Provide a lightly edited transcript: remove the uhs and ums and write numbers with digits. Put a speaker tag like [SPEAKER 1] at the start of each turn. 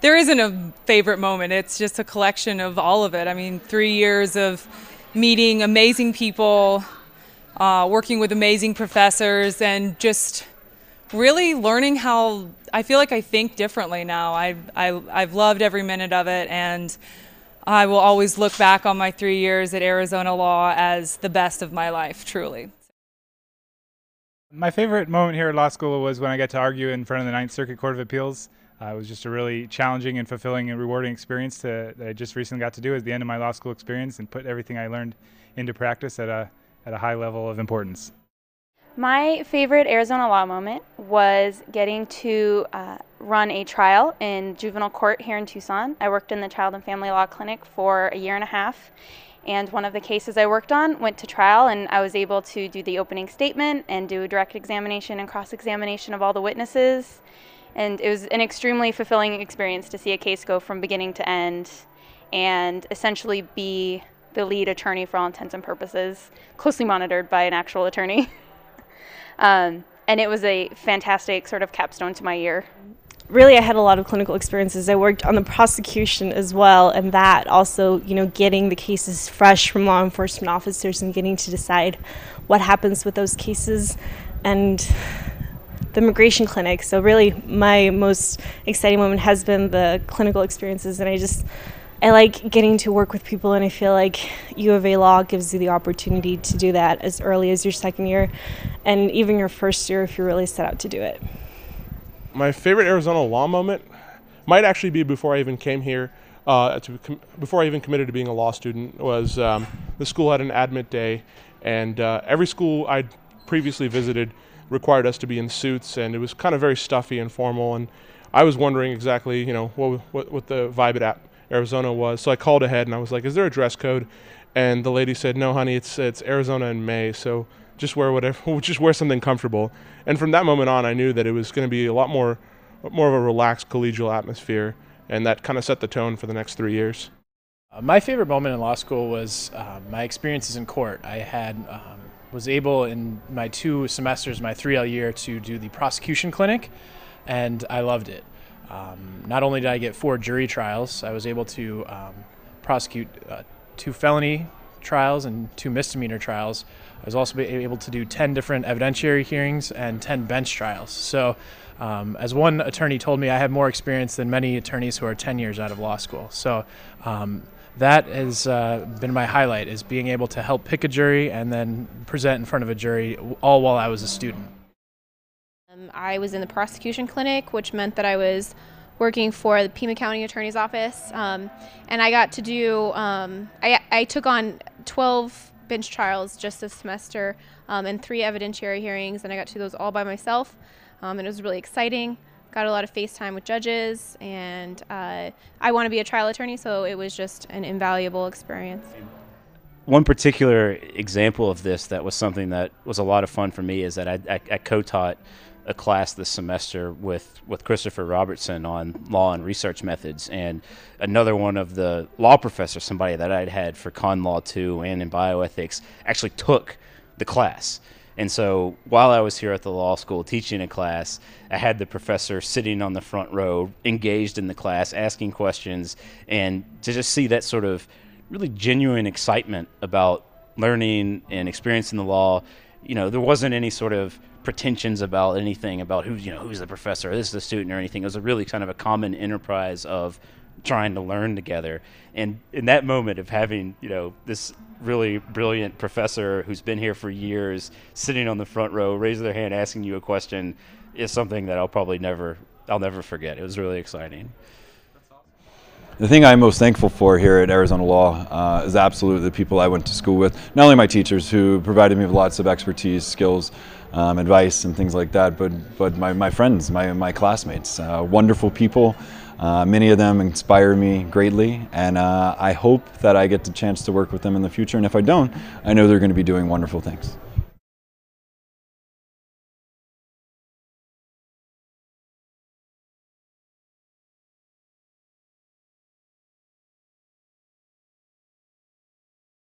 [SPEAKER 1] There isn't a favorite moment. It's just a collection of all of it. I mean, 3 years of meeting amazing people, working with amazing professors, and just really learning how I feel like I think differently now. I've loved every minute of it, and I will always look back on my 3 years at Arizona Law as the best of my life, truly.
[SPEAKER 2] My favorite moment here at law school was when I got to argue in front of the Ninth Circuit Court of Appeals. It was just a really challenging and fulfilling and rewarding experience that I just recently got to do at the end of my law school experience and put everything I learned into practice at a high level of importance.
[SPEAKER 3] My favorite Arizona law moment was getting to run a trial in juvenile court here in Tucson. I worked in the Child and Family Law Clinic for a year and a half, and one of the cases I worked on went to trial, and I was able to do the opening statement and do a direct examination and cross-examination of all the witnesses. And it was an extremely fulfilling experience to see a case go from beginning to end and essentially be the lead attorney for all intents and purposes, closely monitored by an actual attorney. And it was a fantastic sort of capstone to my year.
[SPEAKER 4] Really, I had a lot of clinical experiences. I worked on the prosecution as well, and that also, getting the cases fresh from law enforcement officers and getting to decide what happens with those cases, and the immigration clinic. So really, my most exciting moment has been the clinical experiences, and I like getting to work with people, and I feel like U of A Law gives you the opportunity to do that as early as your second year and even your first year if you really set out to do it.
[SPEAKER 5] My favorite Arizona law moment might actually be before I even came here, before I even committed to being a law student, was the school had an admit day, and every school I'd previously visited required us to be in suits, and it was kind of very stuffy and formal, and I was wondering exactly, what the vibe at Arizona was. So I called ahead and I was like, "Is there a dress code?" And the lady said, "No, honey, it's Arizona in May, so just wear whatever, just wear something comfortable." And from that moment on, I knew that it was going to be a lot more of a relaxed collegial atmosphere, and that kind of set the tone for the next 3 years.
[SPEAKER 6] My favorite moment in law school was my experiences in court. I was able in my 2 semesters, my 3L year, to do the prosecution clinic, and I loved it. Not only did I get 4 jury trials, I was able to prosecute 2 felony trials and 2 misdemeanor trials. I was also able to do 10 different evidentiary hearings and 10 bench trials. So as one attorney told me, I have more experience than many attorneys who are 10 years out of law school. So that has been my highlight, is being able to help pick a jury and then present in front of a jury, all while I was a student.
[SPEAKER 7] I was in the prosecution clinic, which meant that I was working for the Pima County Attorney's Office, and I got to do, I took on 12 bench trials just this semester, and 3 evidentiary hearings, and I got to do those all by myself, and it was really exciting. Got a lot of face time with judges, and I want to be a trial attorney, so it was just an invaluable experience.
[SPEAKER 8] One particular example of this that was something that was a lot of fun for me is that I co-taught a class this semester with Christopher Robertson on law and research methods, and another one of the law professors, somebody that I'd had for Con Law 2 and in bioethics, actually took the class. And so while I was here at the law school teaching a class, I had the professor sitting on the front row, engaged in the class, asking questions, and to just see that sort of really genuine excitement about learning and experiencing the law. There wasn't any sort of pretensions about anything about who's the professor, or this is the student, or anything. It was a really kind of a common enterprise of trying to learn together. And in that moment of having, this really brilliant professor who's been here for years sitting on the front row, raise their hand, asking you a question, is something that I'll never forget. It was really exciting.
[SPEAKER 9] The thing I'm most thankful for here at Arizona Law is absolutely the people I went to school with. Not only my teachers, who provided me with lots of expertise, skills, advice, and things like that, but my friends, my classmates. Wonderful people. Many of them inspire me greatly, and I hope that I get the chance to work with them in the future. And if I don't, I know they're going to be doing wonderful things.